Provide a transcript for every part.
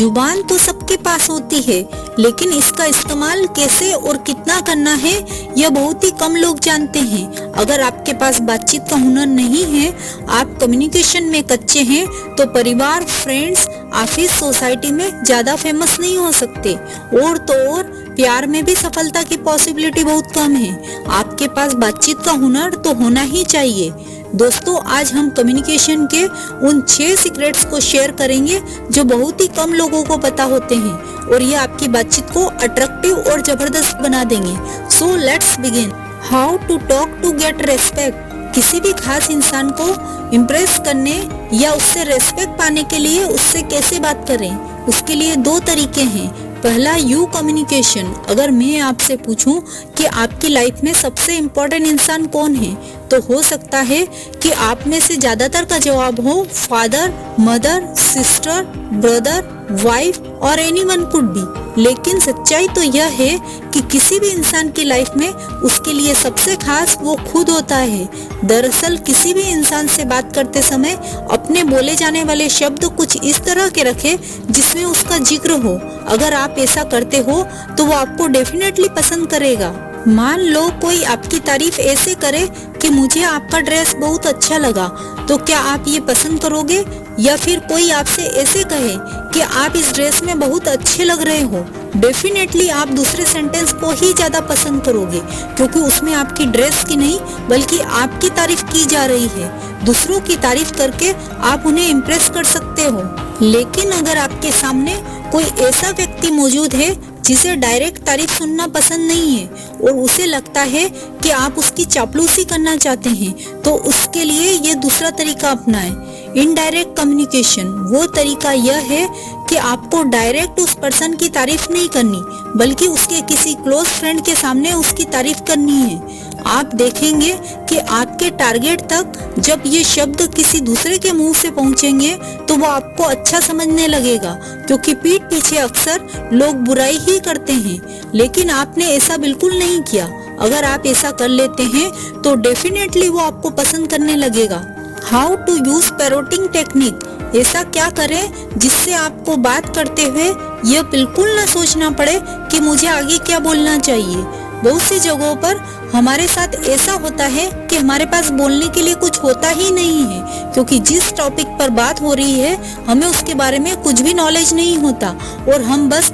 जुबान तो सबके पास होती है, लेकिन इसका इस्तेमाल कैसे और कितना करना है यह बहुत ही कम लोग जानते हैं। अगर आपके पास बातचीत का हुनर नहीं है, आप कम्युनिकेशन में कच्चे हैं, तो परिवार, फ्रेंड्स, ऑफिस, सोसाइटी में ज्यादा फेमस नहीं हो सकते। और तो और प्यार में भी सफलता की पॉसिबिलिटी बहुत कम है। आपके पास बातचीत का हुनर तो होना ही चाहिए। दोस्तों, आज हम कम्युनिकेशन के उन 6 सीक्रेट्स को शेयर करेंगे जो बहुत ही कम लोगों को पता होते हैं, और ये आपकी बातचीत को अट्रैक्टिव और जबरदस्त बना देंगे। So let's begin. How to talk to get respect. किसी भी खास इंसान को इम्प्रेस करने या उससे रेस्पेक्ट पाने के लिए उससे कैसे बात करें, उसके लिए 2 तरीके हैं। पहला, यू कम्युनिकेशन। अगर मैं आपसे पूछूं कि आपकी लाइफ में सबसे इम्पोर्टेंट इंसान कौन है, तो हो सकता है कि आप में से ज्यादातर का जवाब हो father, mother, sister, brother, wife और एनीवन कुड बी। लेकिन सच्चाई तो यह है कि किसी भी इंसान की लाइफ में उसके लिए सबसे खास वो खुद होता है। दरअसल किसी भी इंसान से बात करते समय अपने बोले जाने वाले शब्द कुछ इस तरह के रखें जिसमें उसका जिक्र हो। अगर आप ऐसा करते हो तो वो आपको डेफिनेटली पसंद करेगा। मान लो कोई आपकी तारीफ ऐसे करे कि मुझे आपका ड्रेस बहुत अच्छा लगा, तो क्या आप ये पसंद करोगे? या फिर कोई आपसे ऐसे कहे कि आप इस ड्रेस में बहुत अच्छे लग रहे हो, डेफिनेटली आप दूसरे सेंटेंस को ही ज्यादा पसंद करोगे, क्योंकि उसमें आपकी ड्रेस की नहीं बल्कि आपकी तारीफ की जा रही है। दूसरों की तारीफ करके आप उन्हें इम्प्रेस कर सकते हो। लेकिन अगर आपके सामने कोई ऐसा व्यक्ति मौजूद है जिसे डायरेक्ट तारीफ सुनना पसंद नहीं है और उसे लगता है कि आप उसकी चापलूसी करना चाहते हैं, तो उसके लिए ये दूसरा तरीका अपनाएं। Indirect communication. वो तरीका यह है कि आपको डायरेक्ट उस पर्सन की तारीफ नहीं करनी, बल्कि उसके किसी क्लोज फ्रेंड के सामने उसकी तारीफ करनी है। आप देखेंगे कि आपके टारगेट तक जब ये शब्द किसी दूसरे के मुंह से पहुंचेंगे तो वो आपको अच्छा समझने लगेगा, क्योंकि पीठ पीछे अक्सर लोग बुराई ही करते हैं। लेकिन आपने ऐसा बिल्कुल नहीं किया। अगर आप ऐसा कर लेते हैं तो डेफिनेटली वो आपको पसंद करने लगेगा। How to use parroting technique. ऐसा क्या करें जिससे आपको बात करते हुए यह बिल्कुल न सोचना पड़े कि मुझे आगे क्या बोलना चाहिए। बहुत सी जगहों पर हमारे साथ ऐसा होता है कि हमारे पास बोलने के लिए कुछ होता ही नहीं है, क्योंकि जिस टॉपिक पर बात हो रही है हमें उसके बारे में कुछ भी नॉलेज नहीं होता और हम बस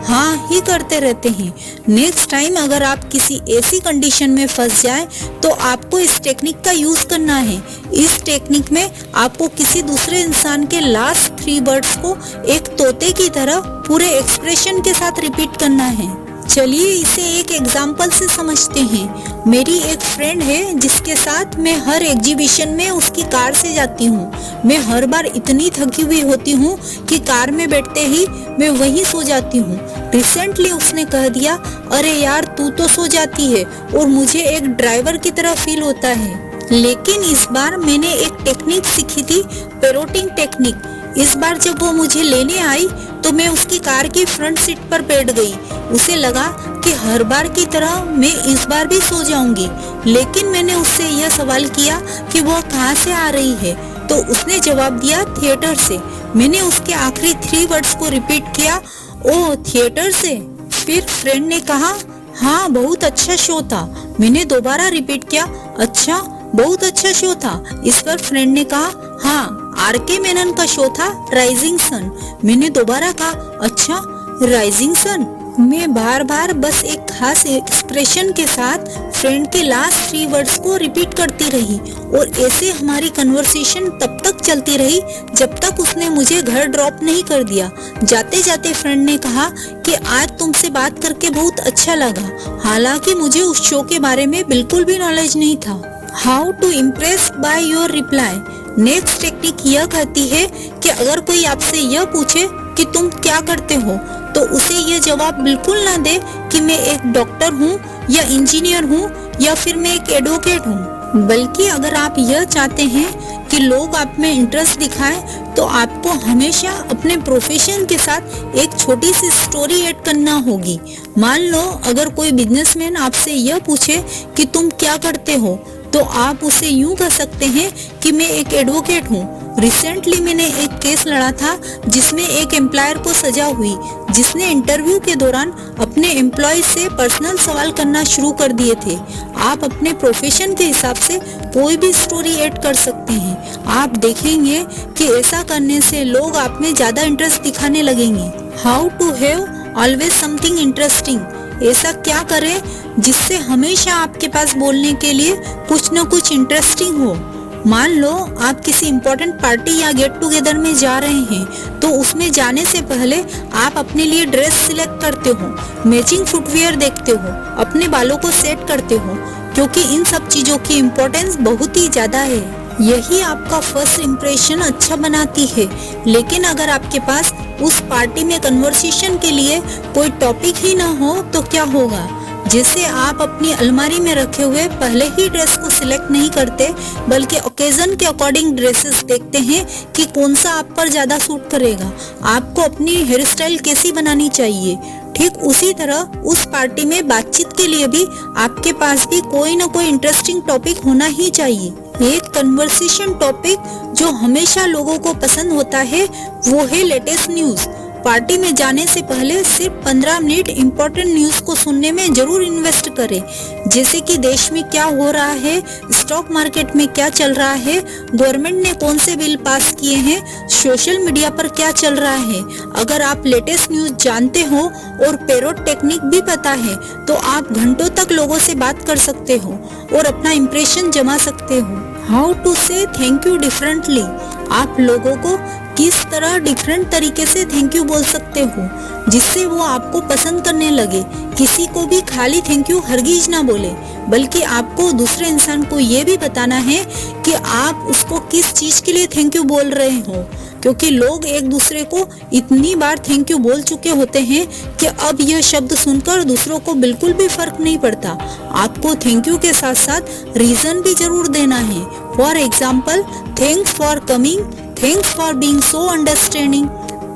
हाँ ही करते रहते हैं। नेक्स्ट टाइम अगर आप किसी ऐसी कंडीशन में फंस जाएं, तो आपको इस टेक्निक का यूज करना है। इस टेक्निक में आपको किसी दूसरे इंसान के लास्ट 3 वर्ड्स को एक तोते की तरह पूरे एक्सप्रेशन के साथ रिपीट करना है। चलिए इसे एक एग्जाम्पल से समझते हैं। मेरी एक फ्रेंड है जिसके साथ मैं हर एग्जीबिशन में उसकी कार से जाती हूँ। मैं हर बार इतनी थकी हुई होती हूँ कि कार में बैठते ही मैं वहीं सो जाती हूँ। रिसेंटली उसने कह दिया, अरे यार तू तो सो जाती है और मुझे एक ड्राइवर की तरह फील होता है। लेकिन इस बार मैंने एक टेक्निक सीखी थी, पैरोटिंग टेक्निक। इस बार जब वो मुझे लेने आई तो मैं उसकी कार की फ्रंट सीट पर बैठ गई। उसे लगा कि हर बार की तरह मैं इस बार भी सो जाऊंगी, लेकिन मैंने उससे यह सवाल किया कि वो कहाँ से आ रही है, तो उसने जवाब दिया थिएटर से। मैंने उसके आखिरी 3 वर्ड्स को रिपीट किया, ओह थिएटर से। फिर फ्रेंड ने कहा, हाँ बहुत अच्छा शो था। मैंने दोबारा रिपीट किया, अच्छा बहुत अच्छा शो था। इस पर फ्रेंड ने कहा, हाँ आर.के. मेनन का शो था राइजिंग सन। मैंने दोबारा कहा, अच्छा राइजिंग सन। मैं बार बार बस एक खास एक्सप्रेशन के साथ फ्रेंड के लास्ट 3 वर्ड्स को रिपीट करती रही, और ऐसे हमारी कन्वर्सेशन तब तक चलती रही जब तक उसने मुझे घर ड्रॉप नहीं कर दिया। जाते जाते फ्रेंड ने कहा कि आज तुमसे बात करके बहुत अच्छा लगा, हालांकि मुझे उस शो के बारे में बिल्कुल भी नॉलेज नहीं था। How to impress by your reply. Next technique यह कहती है कि अगर कोई आपसे यह पूछे कि तुम क्या करते हो, तो उसे यह जवाब बिल्कुल ना दे कि मैं एक डॉक्टर हूँ या इंजीनियर हूँ या फिर मैं एक एडवोकेट हूँ। बल्कि अगर आप यह चाहते हैं कि लोग आप में इंटरेस्ट दिखाएं, तो आपको हमेशा अपने प्रोफेशन के साथ एक छोटी सी स्टोरी ऐड करना होगी। मान लो अगर कोई बिजनेसमैन आपसे यह पूछे कि तुम क्या करते हो, तो आप उसे यूं कह सकते हैं कि मैं एक एडवोकेट हूँ। रिसेंटली मैंने एक केस लड़ा था जिसमें एक एम्प्लॉयर को सजा हुई जिसने इंटरव्यू के दौरान अपने एम्प्लॉय से पर्सनल सवाल करना शुरू कर दिए थे। आप अपने प्रोफेशन के हिसाब से कोई भी स्टोरी ऐड कर सकते हैं। आप देखेंगे कि ऐसा करने से लोग आप में ज्यादा इंटरेस्ट दिखाने लगेंगे। How to have always something interesting, ऐसा क्या करें जिससे हमेशा आपके पास बोलने के लिए कुछ न कुछ इंटरेस्टिंग हो। मान लो आप किसी इम्पोर्टेंट पार्टी या गेट टुगेदर में जा रहे हैं, तो उसमें जाने से पहले आप अपने लिए ड्रेस सिलेक्ट करते हो, मैचिंग फुटवेयर देखते हो, अपने बालों को सेट करते हो, क्योंकि इन सब चीजों की इम्पोर्टेंस बहुत ही ज्यादा है। यही आपका फर्स्ट इम्प्रेशन अच्छा बनाती है। लेकिन अगर आपके पास उस पार्टी में कन्वर्सेशन के लिए कोई टॉपिक ही ना हो तो क्या होगा? जैसे आप अपनी अलमारी में रखे हुए पहले ही ड्रेस को सिलेक्ट नहीं करते, बल्कि ओकेजन के अकॉर्डिंग ड्रेसेस देखते हैं कि कौन सा आप पर ज्यादा सूट करेगा, आपको अपनी हेयर स्टाइल कैसी बनानी चाहिए। ठीक उसी तरह उस पार्टी में बातचीत के लिए भी आपके पास भी कोई ना कोई इंटरेस्टिंग टॉपिक होना ही चाहिए। एक कन्वर्सेशन टॉपिक जो हमेशा लोगों को पसंद होता है वो है लेटेस्ट न्यूज। पार्टी में जाने से पहले सिर्फ 15 मिनट इम्पोर्टेंट न्यूज को सुनने में जरूर इन्वेस्ट करें, जैसे कि देश में क्या हो रहा है, स्टॉक मार्केट में क्या चल रहा है, गवर्नमेंट ने कौन से बिल पास किए हैं, सोशल मीडिया पर क्या चल रहा है। अगर आप लेटेस्ट न्यूज जानते हो और पेरोट टेक्निक भी पता है तो आप घंटों तक लोगों से बात कर सकते हो और अपना इम्प्रेशन जमा सकते हो। हाउ टू से थैंक यू डिफरेंटली, आप लोगों को किस तरह डिफरेंट तरीके से थैंक यू बोल सकते हो जिससे वो आपको पसंद करने लगे। किसी को भी खाली थैंक यू हरगिज ना बोले, बल्कि आपको दूसरे इंसान को ये भी बताना है कि आप उसको किस चीज के लिए थैंक यू बोल रहे हो, क्योंकि लोग एक दूसरे को इतनी बार थैंक यू बोल चुके होते हैं कि अब यह शब्द सुनकर दूसरों को बिल्कुल भी फर्क नहीं पड़ता। आपको थैंक यू के साथ साथ रीजन भी जरूर देना है। For example, thanks for coming, thanks for being so understanding,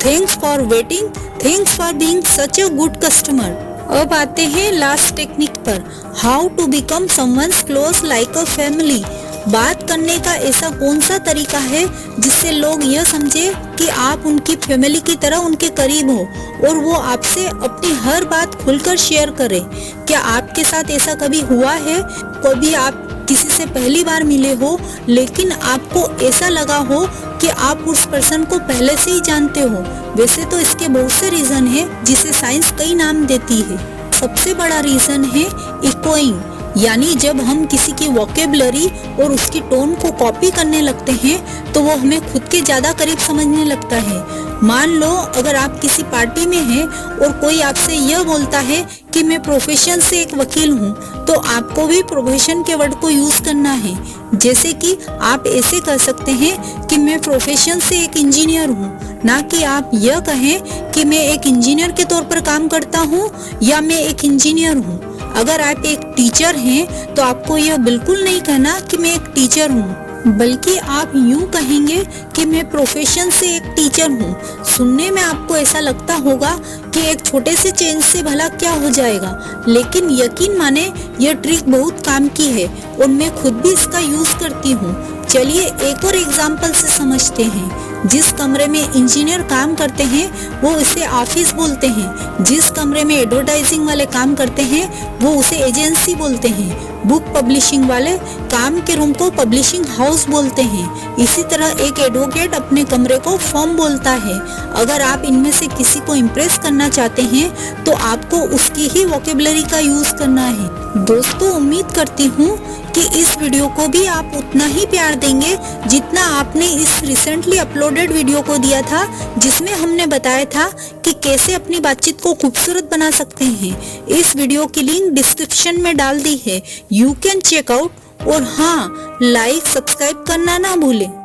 thanks for waiting, thanks for being such a good customer. अब आते हैं लास्ट टेक्निक पर, how to become someone's close like a family. बात करने का ऐसा कौन सा तरीका है जिससे लोग यह समझे कि आप उनकी फैमिली की तरह उनके करीब हो और वो आपसे अपनी हर बात खुलकर शेयर करें। क्या आपके साथ ऐसा कभी हुआ है? कभी आप किसी से पहली बार मिले हो लेकिन आपको ऐसा लगा हो कि आप उस पर्सन को पहले से ही जानते हो। वैसे तो इसके बहुत से रीजन है जिसे साइंस कई नाम देती है। सबसे बड़ा रीजन है इकोइंग, यानी जब हम किसी की वोकेबलरी और उसकी टोन को कॉपी करने लगते हैं तो वो हमें खुद के ज्यादा करीब समझने लगता है। मान लो अगर आप किसी पार्टी में हैं और कोई आपसे यह बोलता है कि मैं प्रोफेशन से एक वकील हूँ, तो आपको भी प्रोफेशन के वर्ड को यूज करना है। जैसे कि आप ऐसे कर सकते हैं कि मैं प्रोफेशन से एक इंजीनियर हूँ, ना कि आप यह कहें कि मैं एक इंजीनियर के तौर पर काम करता हूँ या मैं एक इंजीनियर हूँ। अगर आप एक टीचर हैं तो आपको यह बिल्कुल नहीं कहना कि मैं एक टीचर हूँ, बल्कि आप यूं कहेंगे कि मैं प्रोफेशन से एक टीचर हूँ। सुनने में आपको ऐसा लगता होगा कि एक छोटे से चेंज से भला क्या हो जाएगा, लेकिन यकीन माने यह ट्रिक बहुत काम की है और मैं खुद भी इसका यूज करती हूँ। चलिए एक और एग्जाम्पल से समझते हैं। जिस कमरे में इंजीनियर काम करते हैं वो उसे ऑफिस बोलते हैं, जिस कमरे में एडवर्टाइजिंग वाले काम करते हैं वो उसे एजेंसी बोलते हैं, बुक पब्लिशिंग वाले काम के रूम को पब्लिशिंग हाउस बोलते हैं। इसी तरह एक एडवोकेट अपने कमरे को फर्म बोलता है। अगर आप इनमें से किसी को इम्प्रेस करना चाहते हैं तो आपको उसकी ही वोकेबलरी का यूज करना है। दोस्तों, उम्मीद करती हूँ कि इस वीडियो को भी आप उतना ही प्यार देंगे जितना आपने इस रिसेंटली अपलोडेड वीडियो को दिया था, जिसमें हमने बताया था कि कैसे अपनी बातचीत को खूबसूरत बना सकते हैं। इस वीडियो की लिंक डिस्क्रिप्शन में डाल दी है, यू कैन चेक आउट। और हाँ, लाइक सब्सक्राइब करना ना भूलें।